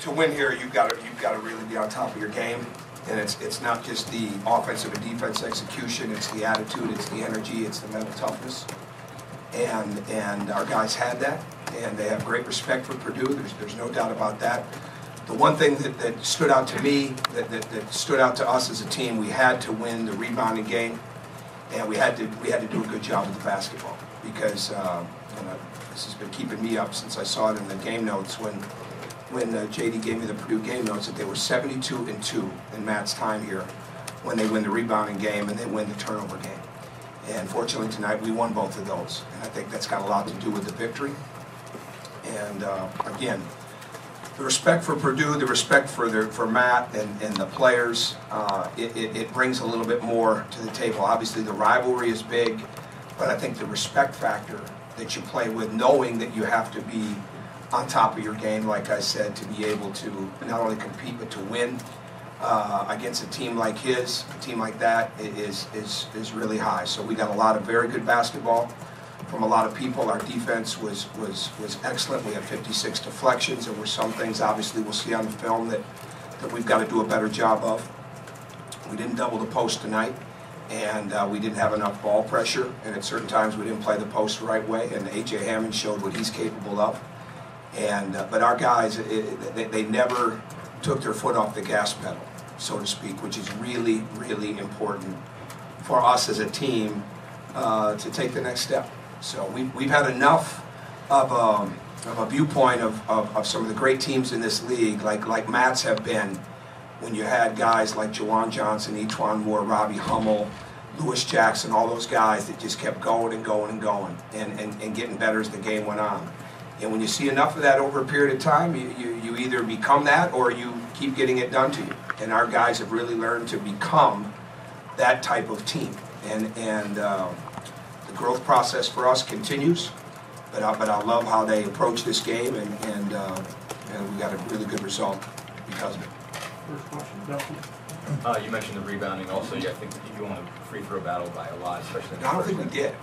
to win here, you've got to really be on top of your game, and it's not just the offensive and defense execution. It's the attitude, it's the energy, it's the mental toughness, and our guys had that, and they have great respect for Purdue. There's no doubt about that. The one thing that stood out to me, that stood out to us as a team, we had to win the rebounding game, and we had to do a good job with the basketball, because this has been keeping me up since I saw it in the game notes when JD gave me the Purdue game notes, that they were 72-2 in Matt's time here when they win the rebounding game and they win the turnover game. And fortunately tonight we won both of those, and I think that's got a lot to do with the victory. And again, the respect for Purdue, the respect for Matt and the players, it brings a little bit more to the table. Obviously the rivalry is big, but I think the respect factor that you play with, knowing that you have to be on top of your game, like I said, to be able to not only compete but to win against a team like his, a team like that is really high. So we got a lot of very good basketball from a lot of people. Our defense was excellent. We had 56 deflections. There were some things, obviously, we'll see on the film that we've got to do a better job of. We didn't double the post tonight, and we didn't have enough ball pressure, and at certain times we didn't play the post the right way, and A.J. Hammond showed what he's capable of. And but our guys, they never took their foot off the gas pedal, so to speak, which is really, really important for us as a team to take the next step. So we've had enough of a viewpoint of some of the great teams in this league, like Matt's have been, when you had guys like Jawan Johnson, Etwan Moore, Robbie Hummel, Lewis Jackson, all those guys that just kept going and going and going and getting better as the game went on. And when you see enough of that over a period of time, you either become that or you keep getting it done to you. And our guys have really learned to become that type of team. And the growth process for us continues. But I love how they approach this game, and we got a really good result because of it. First question, Dustin. You mentioned the rebounding. Also, I think you won a free throw battle by a lot, especially. I don't think we did.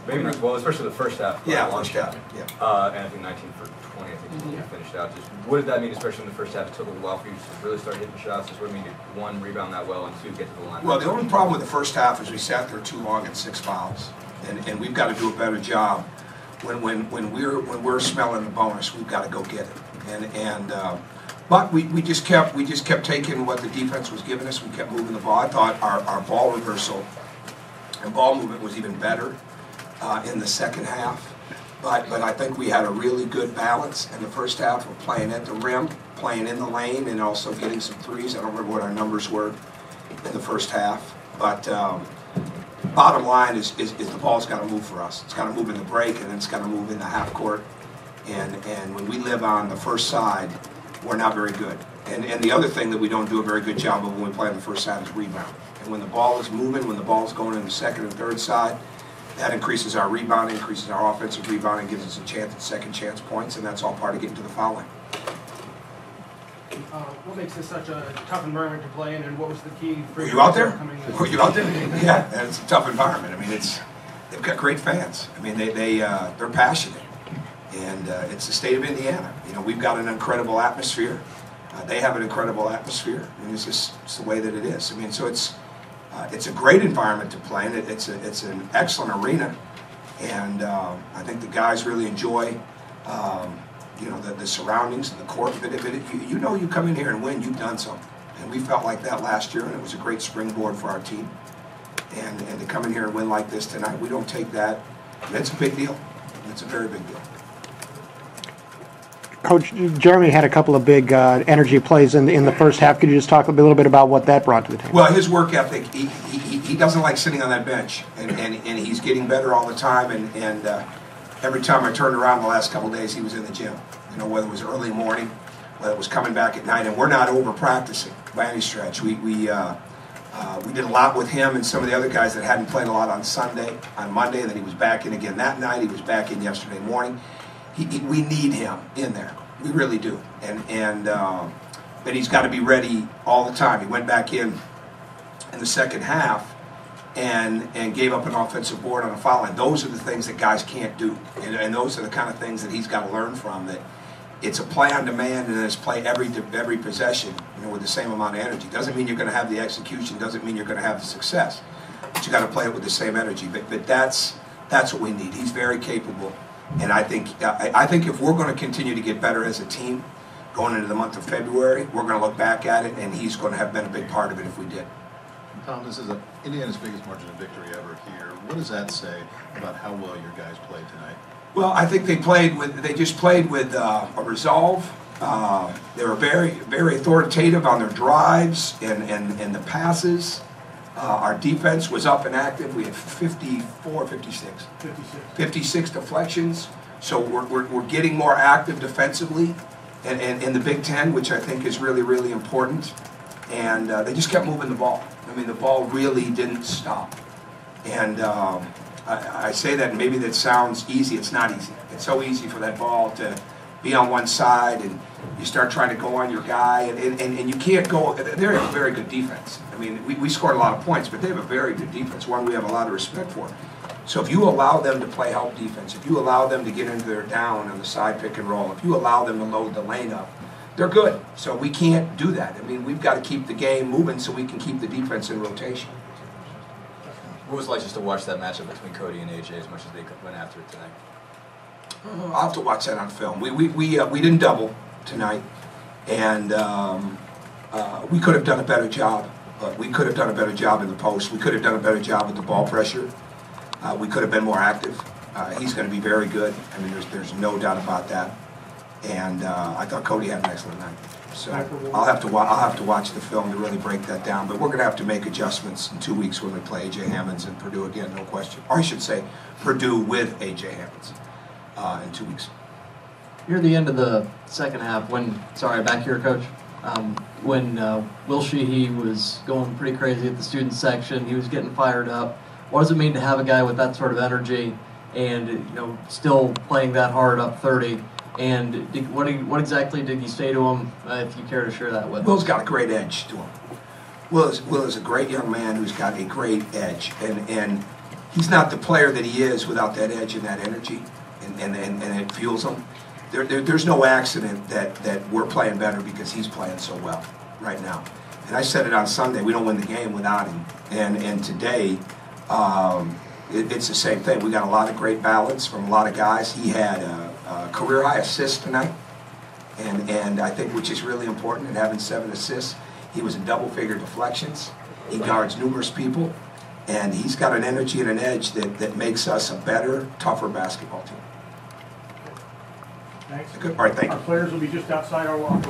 Maybe not. Well, especially the first half. Yeah, first half. Yeah. And I think 19 for 20. I think you finished out. Just what did that mean, especially in the first half? It took a little while for you to really start hitting shots. Just what did it mean to, one, rebound that well, and two, get to the line? Well, the only problem with the first half is we sat there too long and 6 fouls, and we've got to do a better job. When we're smelling the bonus, we've got to go get it. But we just kept taking what the defense was giving us. We kept moving the ball. I thought our ball reversal and ball movement was even better in the second half. But I think we had a really good balance in the first half of playing at the rim, playing in the lane, and also getting some threes. I don't remember what our numbers were in the first half. But bottom line is the ball's got to move for us. It's got to move in the break, and then it's got to move in the half court. And when we live on the first side, we're not very good. And the other thing that we don't do a very good job of when we play on the first side is rebound. And when the ball is moving, when the ball is going in the second and third side, that increases our rebounding, increases our offensive rebounding, gives us a chance at second chance points, and that's all part of getting to the foul line. What makes this such a tough environment to play in, and what was the key for you? Were you out there? Were you out there? Yeah, and it's a tough environment. I mean, they've got great fans. I mean, they're passionate. And it's the state of Indiana. You know, we've got an incredible atmosphere. They have an incredible atmosphere. I mean, it's the way that it is. I mean, so it's a great environment to play in. It's an excellent arena, and I think the guys really enjoy the surroundings and the court. But you know, you come in here and win, you've done something. And we felt like that last year, and it was a great springboard for our team. And to come in here and win like this tonight, we don't take that. It's a big deal. It's a very big deal. Coach, Jeremy had a couple of big energy plays in the first half. Could you just talk a little bit about what that brought to the table? Well, his work ethic, he doesn't like sitting on that bench, and he's getting better all the time. And every time I turned around the last couple of days, he was in the gym. You know, whether it was early morning, whether it was coming back at night, and we're not over practicing by any stretch. We did a lot with him and some of the other guys that hadn't played a lot on Monday, and then he was back in again that night. He was back in yesterday morning. We need him in there. We really do. But he's got to be ready all the time. He went back in the second half and gave up an offensive board on a foul line. Those are the things that guys can't do. And those are the kind of things that he's got to learn from, that it's a play on demand, and it's play every possession, you know, with the same amount of energy. Doesn't mean you're going to have the execution. Doesn't mean you're going to have the success. But you got to play it with the same energy. But that's what we need. He's very capable, and I think if we're going to continue to get better as a team, going into the month of February, we're going to look back at it, and he's going to have been a big part of it if we did. Tom, this is Indiana's biggest margin of victory ever here. What does that say about how well your guys played tonight? Well, I think they just played with a resolve. They were very, very authoritative on their drives and the passes. Our defense was up and active. We had 56 deflections. So we're getting more active defensively and in the Big Ten, which I think is really, really important. And they just kept moving the ball. I mean, the ball really didn't stop. And I say that, and maybe that sounds easy. It's not easy. It's so easy for that ball to be on one side, and you start trying to go on your guy, and you can't go. They're a very good defense. I mean, we scored a lot of points, but they have a very good defense, one we have a lot of respect for. So if you allow them to play help defense, if you allow them to get into their down on the side pick and roll, if you allow them to load the lane up, they're good. So we can't do that. I mean, we've got to keep the game moving so we can keep the defense in rotation. What was it like just to watch that matchup between Cody and AJ as much as they went after it tonight? I'll have to watch that on film. We didn't double tonight, and we could have done a better job. We could have done a better job in the post. We could have done a better job with the ball pressure. We could have been more active. He's going to be very good. I mean, there's no doubt about that. And I thought Cody had an excellent night. So I'll have to watch the film to really break that down. But we're going to have to make adjustments in 2 weeks when we play A.J. Hammonds and Purdue again, no question. Or I should say Purdue with A.J. Hammonds in 2 weeks. Near the end of the second half, back here, Coach, when Will Sheehy was going pretty crazy at the student section, he was getting fired up. What does it mean to have a guy with that sort of energy and still playing that hard up 30? And what exactly did you say to him, if you care to share that with us? Will's got a great edge to him. Will is a great young man who's got a great edge. And he's not the player that he is without that edge and that energy, and it fuels him. There's no accident that we're playing better because he's playing so well right now. And I said it on Sunday, we don't win the game without him. And today, it's the same thing. We got a lot of great balance from a lot of guys. He had a career high assist tonight, and I think which is really important in having 7 assists. He was in double-figure deflections. He guards numerous people, and he's got an energy and an edge that makes us a better, tougher basketball team. Thanks. Good. All right, thank you. Our players will be just outside our locker room.